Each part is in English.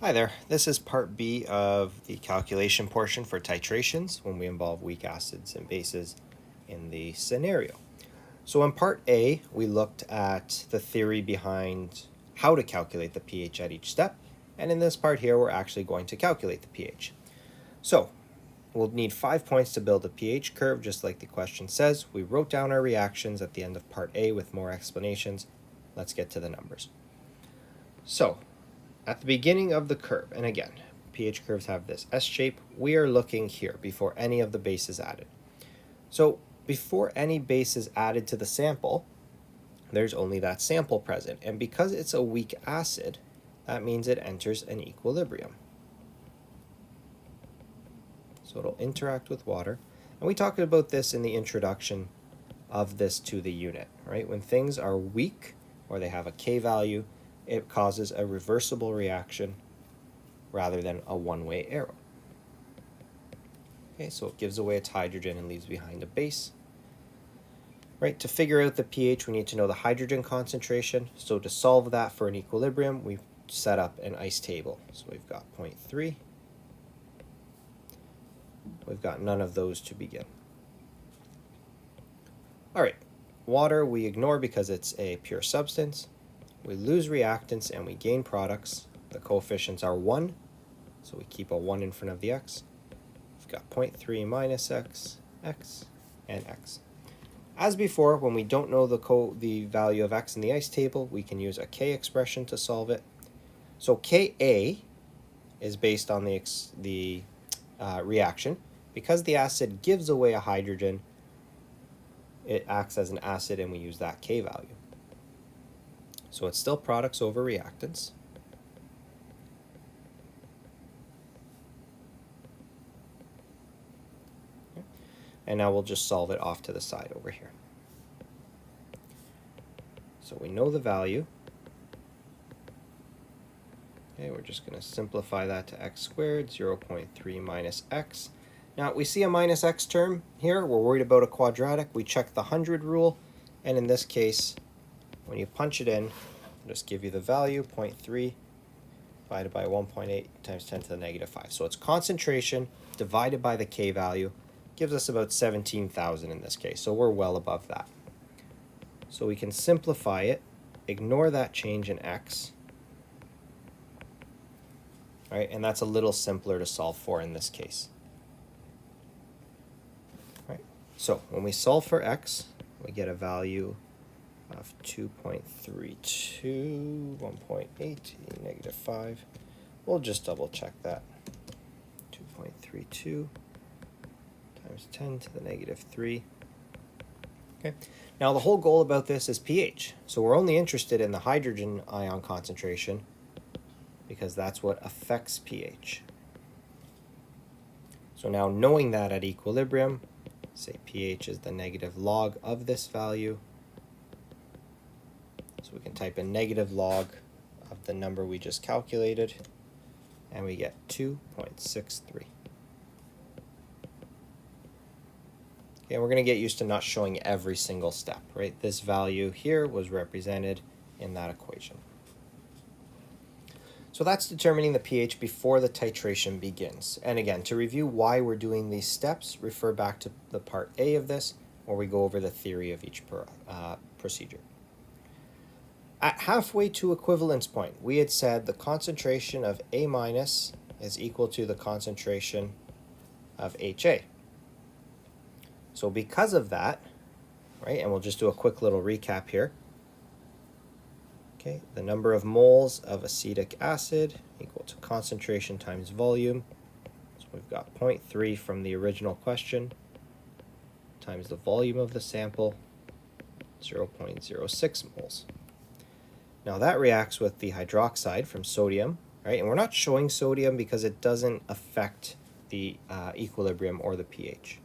Hi there, this is part B of the calculation portion for titrations when we involve weak acids and bases in the scenario. So in part A, we looked at the theory behind how to calculate the pH at each step, and in this part here, we're actually going to calculate the pH. So we'll need 5 points to build a pH curve, just like the question says. We wrote down our reactions at the end of part A with more explanations. Let's get to the numbers. So at the beginning of the curve, and again, pH curves have this S shape, we are looking here before any of the base is added. So before any base is added to the sample, there's only that sample present. And because it's a weak acid, that means it enters an equilibrium. So it'll interact with water. And we talked about this in the introduction of this to the unit, right? When things are weak or they have a K value, it causes a reversible reaction rather than a one-way arrow. Okay, so it gives away its hydrogen and leaves behind a base. Right, to figure out the pH, we need to know the hydrogen concentration. So to solve that for an equilibrium, we've set up an ice table. So we've got 0.3. We've got none of those to begin. All right, water we ignore because it's a pure substance. We lose reactants and we gain products. The coefficients are 1, so we keep a 1 in front of the x. We've got 0.3 minus x, and x. As before, when we don't know the value of x in the ice table, we can use a k expression to solve it. So Ka is based on the reaction. Because the acid gives away a hydrogen, it acts as an acid and we use that K value. So it's still products over reactants. Okay. And now we'll just solve it off to the side over here. So we know the value. Okay, we're just going to simplify that to x squared, 0.3 minus x. Now we see a minus x term here. We're worried about a quadratic. We check the 100 rule, and in this case, when you punch it in, I'll just give you the value, 0.3 divided by 1.8 times 10 to the negative 5. So it's concentration divided by the K value, gives us about 17,000 in this case. So we're well above that. So we can simplify it, ignore that change in x. All right, and that's a little simpler to solve for in this case. All right, so when we solve for x, we get a value of 2.32, 1.8, negative 5. We'll just double check that. 2.32 times 10 to the negative 3. Okay. Now the whole goal about this is pH. So we're only interested in the hydrogen ion concentration because that's what affects pH. So now knowing that at equilibrium, say pH is the negative log of this value. So we can type in negative log of the number we just calculated, and we get 2.63. Okay, we're going to get used to not showing every single step, right? This value here was represented in that equation. So that's determining the pH before the titration begins. And again, to review why we're doing these steps, refer back to the part A of this, where we go over the theory of each procedure. At halfway to equivalence point, we had said the concentration of A minus is equal to the concentration of HA. So because of that, right, and we'll just do a quick little recap here. Okay, the number of moles of acetic acid equal to concentration times volume. So we've got 0.3 from the original question times the volume of the sample, 0.06 moles. Now that reacts with the hydroxide from sodium, right? And we're not showing sodium because it doesn't affect the equilibrium or the pH.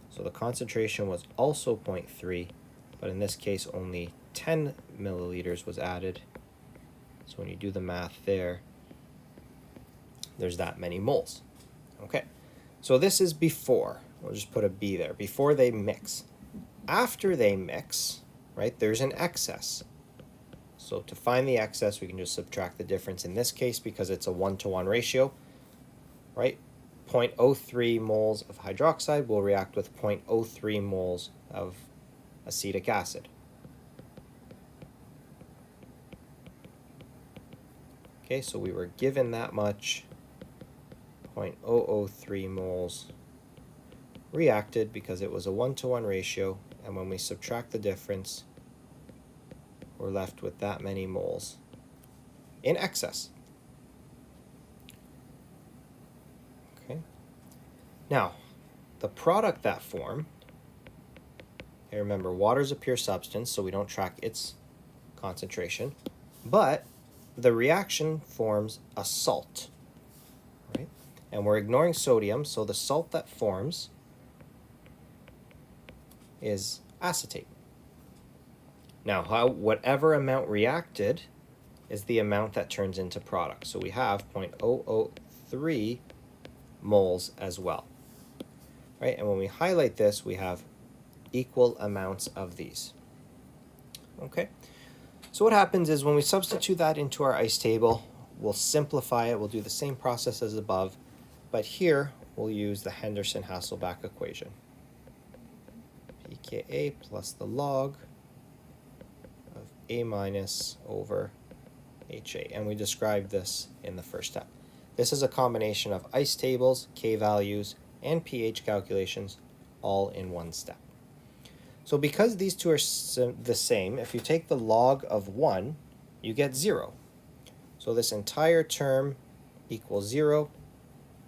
So the concentration was also 0.3, but in this case only 10 milliliters was added. So when you do the math there, there's that many moles. Okay, so this is before. We'll just put a B there. Before they mix. After they mix, right, there's an excess. So to find the excess, we can just subtract the difference in this case because it's a 1-to-1 ratio, right? 0.03 moles of hydroxide will react with 0.03 moles of acetic acid. Okay, so we were given that much, 0.003 moles reacted because it was a 1-to-1 ratio, and when we subtract the difference, we're left with that many moles in excess. Okay. Now, the product that form, okay, remember, water is a pure substance, so we don't track its concentration, but the reaction forms a salt, right? And we're ignoring sodium, so the salt that forms is acetate. Now, whatever amount reacted is the amount that turns into product. So we have 0.003 moles as well, right? And when we highlight this, we have equal amounts of these. Okay, so what happens is when we substitute that into our ice table, we'll simplify it. We'll do the same process as above, but here we'll use the Henderson-Hasselbalch equation. pKa plus the log of A minus over HA, and we described this in the first step. This is a combination of ice tables, K values, and pH calculations all in one step. So because these two are the same, if you take the log of 1, you get 0. So this entire term equals 0,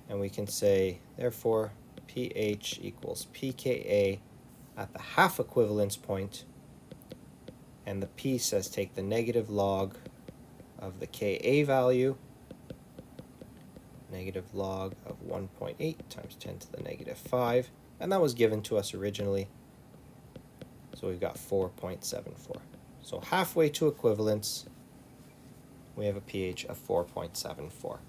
and we can say, therefore, pH equals pKa at the half equivalence point, and the P says take the negative log of the Ka value, negative log of 1.8 times 10 to the negative 5, and that was given to us originally, so we've got 4.74. So halfway to equivalence, we have a pH of 4.74,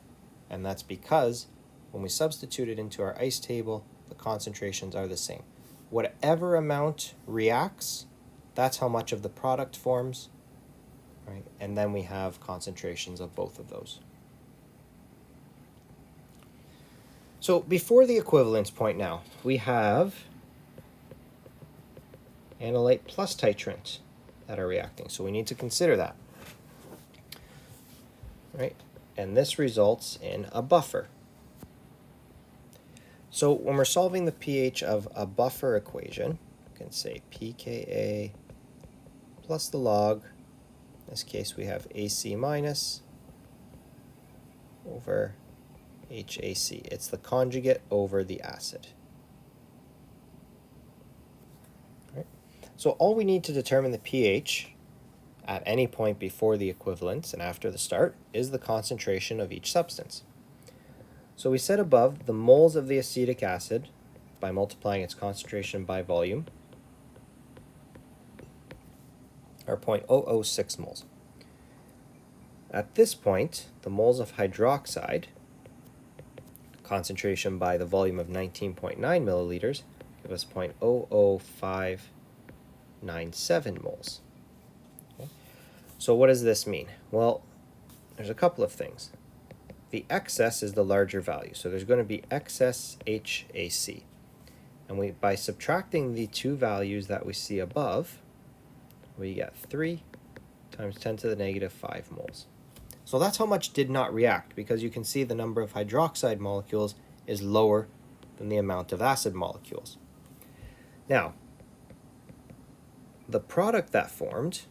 and that's because when we substitute it into our ice table, the concentrations are the same. Whatever amount reacts, that's how much of the product forms, right? And then we have concentrations of both of those. So before the equivalence point now, we have analyte plus titrant that are reacting. So we need to consider that, right? And this results in a buffer. So when we're solving the pH of a buffer equation, we can say pKa plus the log, in this case we have AC minus over HAC. It's the conjugate over the acid. Right. So all we need to determine the pH at any point before the equivalence and after the start is the concentration of each substance. So we said above the moles of the acetic acid by multiplying its concentration by volume are 0.006 moles. At this point, the moles of hydroxide, concentration by the volume of 19.9 milliliters, give us 0.00597 moles. Okay. So what does this mean? Well, there's a couple of things. The excess is the larger value, so there's going to be excess HAC. And by subtracting the two values that we see above, we get 3 times 10 to the negative 5 moles. So that's how much did not react, because you can see the number of hydroxide molecules is lower than the amount of acid molecules. Now, the product that formed,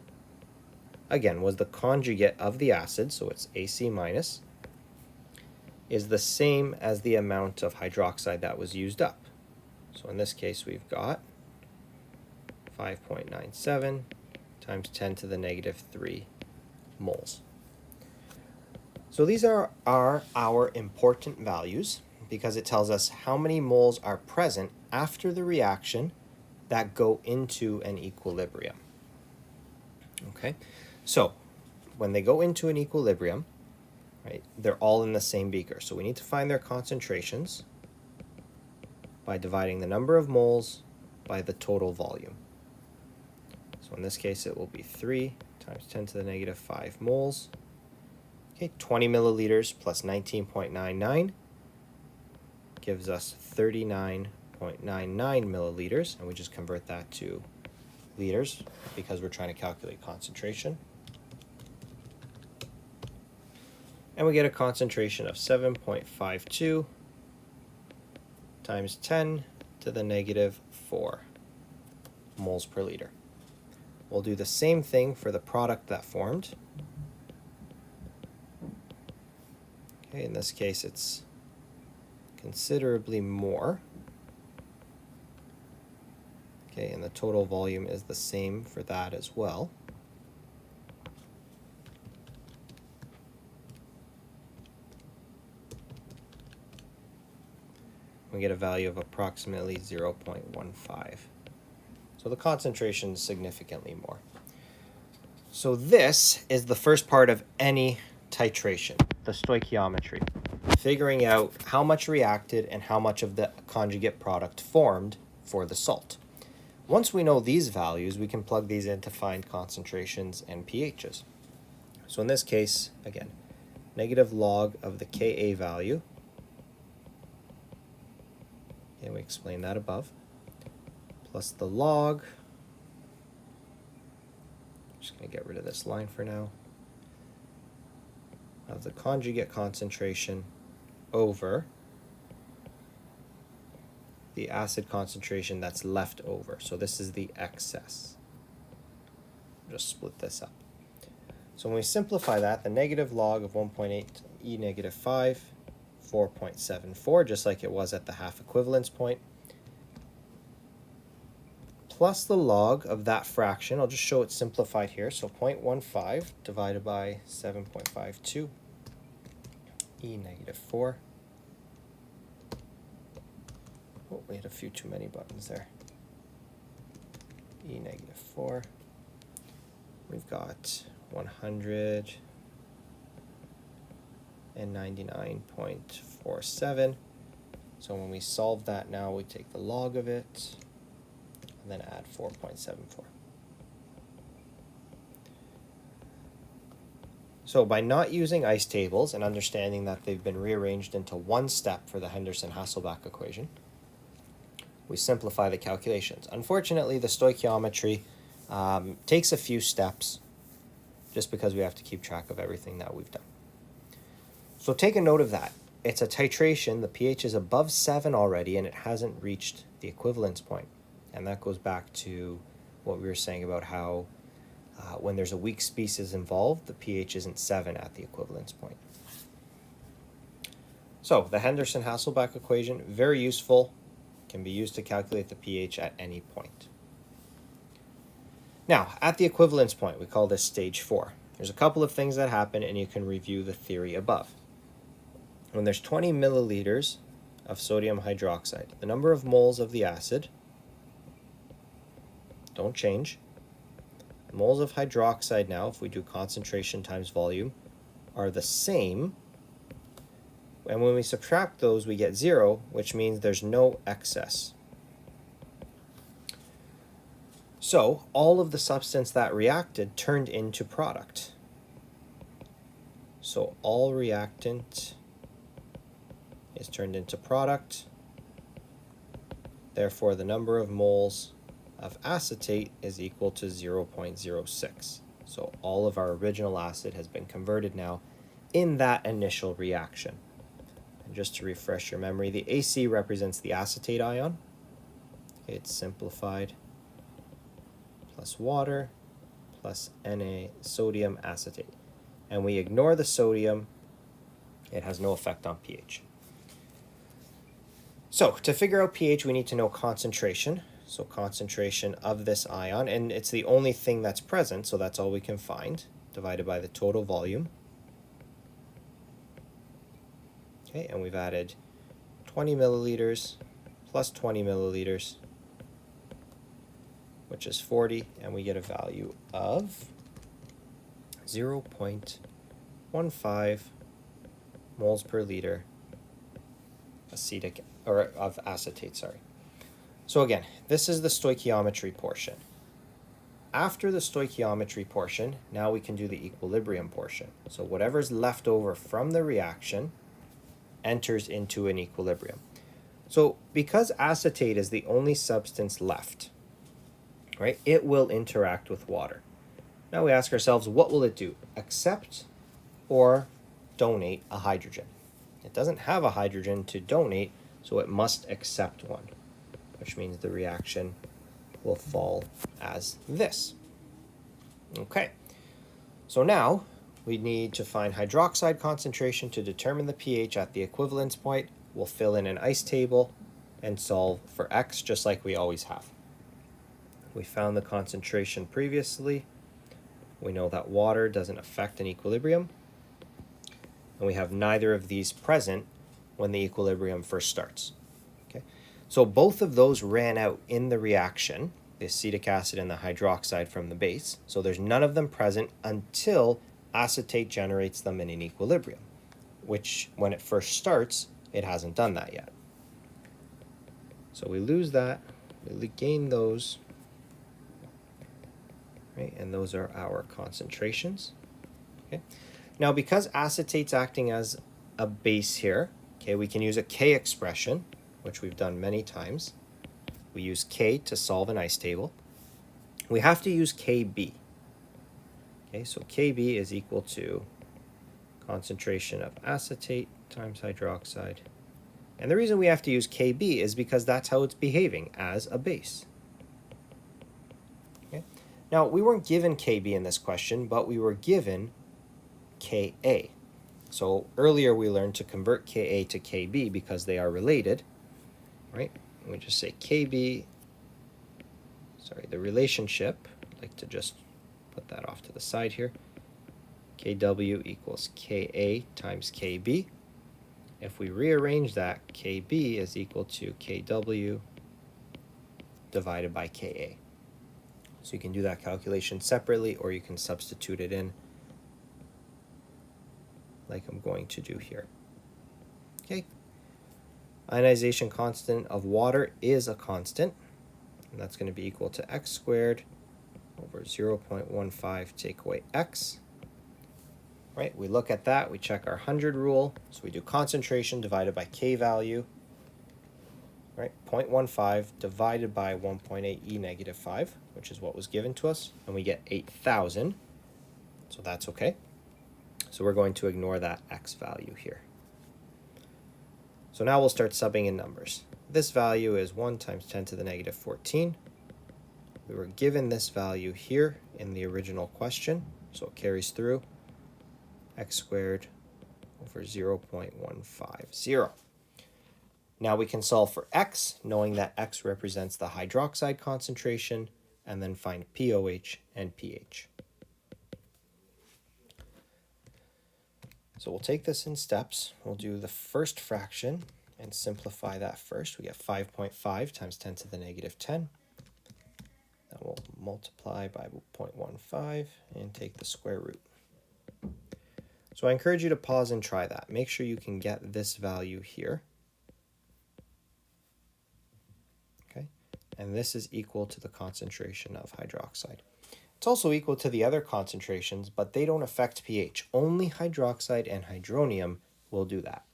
again, was the conjugate of the acid, so it's AC minus, is the same as the amount of hydroxide that was used up. So in this case, we've got 5.97 times 10 to the negative 3 moles. So these are our important values because it tells us how many moles are present after the reaction that go into an equilibrium. Okay, so when they go into an equilibrium, right, they're all in the same beaker. So we need to find their concentrations by dividing the number of moles by the total volume. So in this case, it will be 3 times 10 to the negative 5 moles. Okay, 20 milliliters plus 19.99 gives us 39.99 milliliters, and we just convert that to liters because we're trying to calculate concentration. And we get a concentration of 7.52 times 10 to the negative 4 moles per liter. We'll do the same thing for the product that formed. Okay, in this case, it's considerably more. Okay, and the total volume is the same for that as well. We get a value of approximately 0.15. So the concentration is significantly more. So this is the first part of any titration, the stoichiometry, figuring out how much reacted and how much of the conjugate product formed for the salt. Once we know these values, we can plug these in to find concentrations and pHs. So in this case, again, negative log of the Ka value, and we explained that above, plus the log, I'm just going to get rid of this line for now, of the conjugate concentration over the acid concentration that's left over. So this is the excess. Just split this up. So when we simplify that, the negative log of 1.8 e negative 5, 4.74, just like it was at the half equivalence point, plus the log of that fraction. I'll just show it simplified here. So 0.15 divided by 7.52 e negative 4. Oh, we had a few too many buttons there. E negative 4. We've got 199.47. So when we solve that now, we take the log of it and then add 4.74. So by not using ice tables and understanding that they've been rearranged into one step for the Henderson-Hasselbalch equation, we simplify the calculations. Unfortunately, the stoichiometry takes a few steps just because we have to keep track of everything that we've done. So take a note of that. It's a titration. The pH is above 7 already, and it hasn't reached the equivalence point. And that goes back to what we were saying about how when there's a weak species involved, the pH isn't 7 at the equivalence point. So the Henderson-Hasselbalch equation, very useful, can be used to calculate the pH at any point. Now, at the equivalence point, we call this stage 4. There's a couple of things that happen, and you can review the theory above. When there's 20 milliliters of sodium hydroxide, the number of moles of the acid don't change. The moles of hydroxide now, if we do concentration times volume, are the same. And when we subtract those, we get 0, which means there's no excess. So all of the substance that reacted turned into product. So all reactant is turned into product. Therefore, the number of moles of acetate is equal to 0.06. So all of our original acid has been converted now in that initial reaction. And just to refresh your memory, the AC represents the acetate ion. It's simplified. Plus water, plus Na, sodium acetate. And we ignore the sodium. It has no effect on pH. So to figure out pH, we need to know concentration. So concentration of this ion, and it's the only thing that's present, so that's all we can find, divided by the total volume. Okay, and we've added 20 milliliters plus 20 milliliters, which is 40, and we get a value of 0.15 moles per liter of acetate, sorry. So again, this is the stoichiometry portion. after the stoichiometry portion, now we can do the equilibrium portion. So whatever's left over from the reaction enters into an equilibrium. So because acetate is the only substance left, right, it will interact with water. Now we ask ourselves, what will it do? Accept or donate a hydrogen? It doesn't have a hydrogen to donate, so it must accept one, which means the reaction will fall as this. Okay, so now we need to find hydroxide concentration to determine the pH at the equivalence point. We'll fill in an ice table and solve for X just like we always have. We found the concentration previously. We know that water doesn't affect an equilibrium. And we have neither of these present when the equilibrium first starts. Okay, so both of those ran out in the reaction, the acetic acid and the hydroxide from the base. So there's none of them present until acetate generates them in an equilibrium, which when it first starts, it hasn't done that yet. So we lose that, we gain those, right? And those are our concentrations. Okay. Now, because acetate's acting as a base here, okay, we can use a K expression, which we've done many times. We use K to solve an ice table. We have to use KB. Okay, so KB is equal to concentration of acetate times hydroxide. And the reason we have to use KB is because that's how it's behaving as a base. Okay. Now, we weren't given KB in this question, but we were given Ka. So earlier we learned to convert Ka to Kb because they are related, right? We just say Kb, the relationship, I'd like to just put that off to the side here. Kw equals Ka times Kb. If we rearrange that, Kb is equal to Kw divided by Ka. So you can do that calculation separately, or you can substitute it in like I'm going to do here. Okay. Ionization constant of water is a constant, and that's going to be equal to x squared over 0.15 take away x. Right, we look at that, we check our 100 rule, so we do concentration divided by K value, right, 0.15 divided by 1.8 e negative 5, which is what was given to us, and we get 8,000, so that's okay. So we're going to ignore that x value here. So now we'll start subbing in numbers. This value is 1 times 10 to the negative 14. We were given this value here in the original question, so it carries through. X squared over 0.150. Now we can solve for x, knowing that x represents the hydroxide concentration, and then find POH and pH. So we'll take this in steps. We'll do the first fraction and simplify that first. We get 5.5 times 10 to the negative 10. Then we'll multiply by 0.15 and take the square root. So I encourage you to pause and try that. Make sure you can get this value here. Okay, and this is equal to the concentration of hydroxide. It's also equal to the other concentrations, but they don't affect pH. Only hydroxide and hydronium will do that.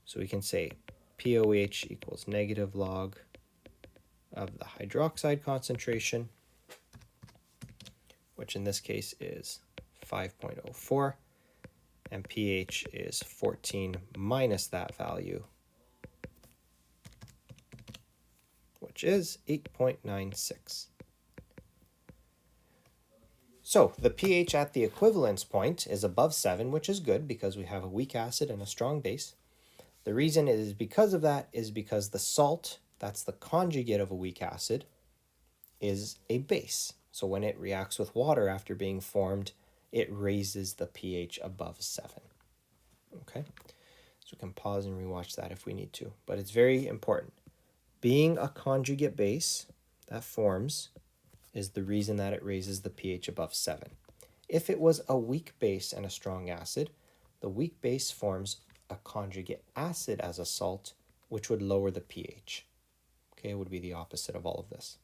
So we can say POH equals negative log of the hydroxide concentration, which in this case is 5.04, and pH is 14 minus that value, which is 8.96. So the pH at the equivalence point is above 7, which is good because we have a weak acid and a strong base. The reason it is because of that is because the salt, that's the conjugate of a weak acid, is a base. So when it reacts with water after being formed, it raises the pH above 7. Okay, so we can pause and rewatch that if we need to, but it's very important. Being a conjugate base that forms is the reason that it raises the pH above 7. If it was a weak base and a strong acid, the weak base forms a conjugate acid as a salt, which would lower the pH. Okay, it would be the opposite of all of this.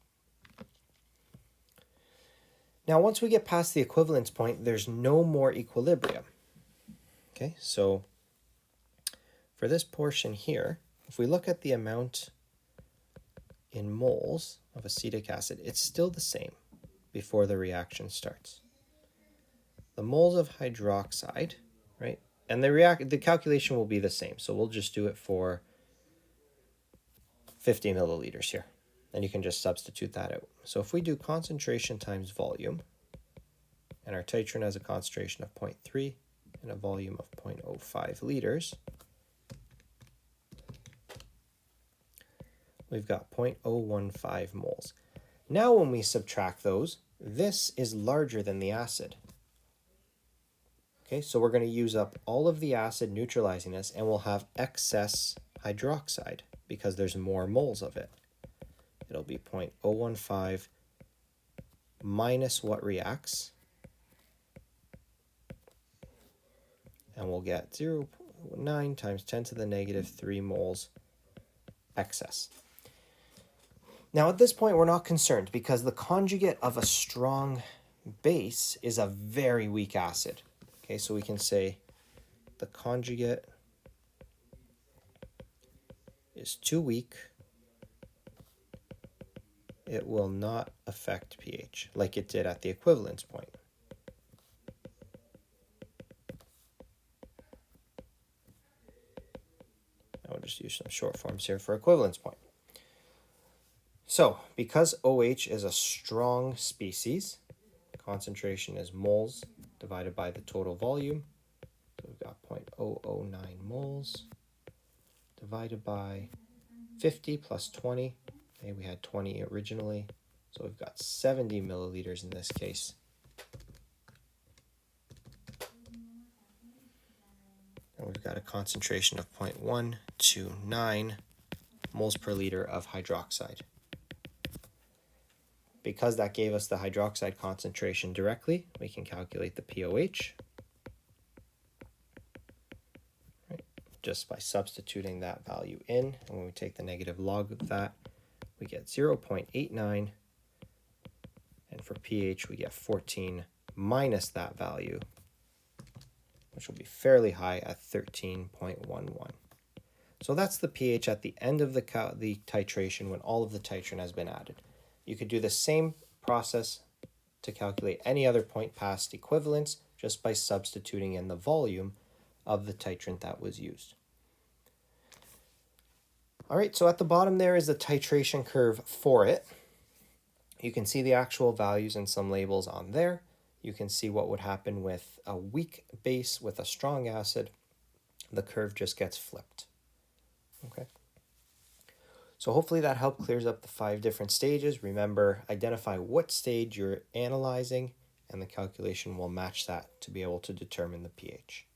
Now, once we get past the equivalence point, there's no more equilibrium. Okay, so for this portion here, if we look at the amount in moles of acetic acid, it's still the same before the reaction starts. The moles of hydroxide, right? And the calculation will be the same. So we'll just do it for 50 milliliters here. And you can just substitute that out. So if we do concentration times volume, and our titrant has a concentration of 0.3 and a volume of 0.05 liters, we've got 0.015 moles. Now when we subtract those, this is larger than the acid. Okay, so we're going to use up all of the acid neutralizing this, and we'll have excess hydroxide because there's more moles of it. It'll be 0.015 minus what reacts, and we'll get 0.9 times 10 to the negative 3 moles excess. Now at this point we're not concerned because the conjugate of a strong base is a very weak acid. Okay, so we can say the conjugate is too weak. It will not affect pH like it did at the equivalence point. I'll just use some short forms here for equivalence point. So, because OH is a strong species, concentration is moles divided by the total volume. So we've got 0.009 moles divided by 50 plus 20. Okay, we had 20 originally, so we've got 70 milliliters in this case. And we've got a concentration of 0.129 moles per liter of hydroxide. Because that gave us the hydroxide concentration directly, we can calculate the pOH. Right, just by substituting that value in, and when we take the negative log of that, we get 0.89, and for pH we get 14 minus that value, which will be fairly high at 13.11. So that's the pH at the end of the titration when all of the titrant has been added. You could do the same process to calculate any other point past equivalence just by substituting in the volume of the titrant that was used. All right, so at the bottom there is the titration curve for it. You can see the actual values and some labels on there. You can see what would happen with a weak base with a strong acid. The curve just gets flipped. Okay. So hopefully that helped clears up the 5 different stages. Remember, identify what stage you're analyzing, and the calculation will match that to be able to determine the pH.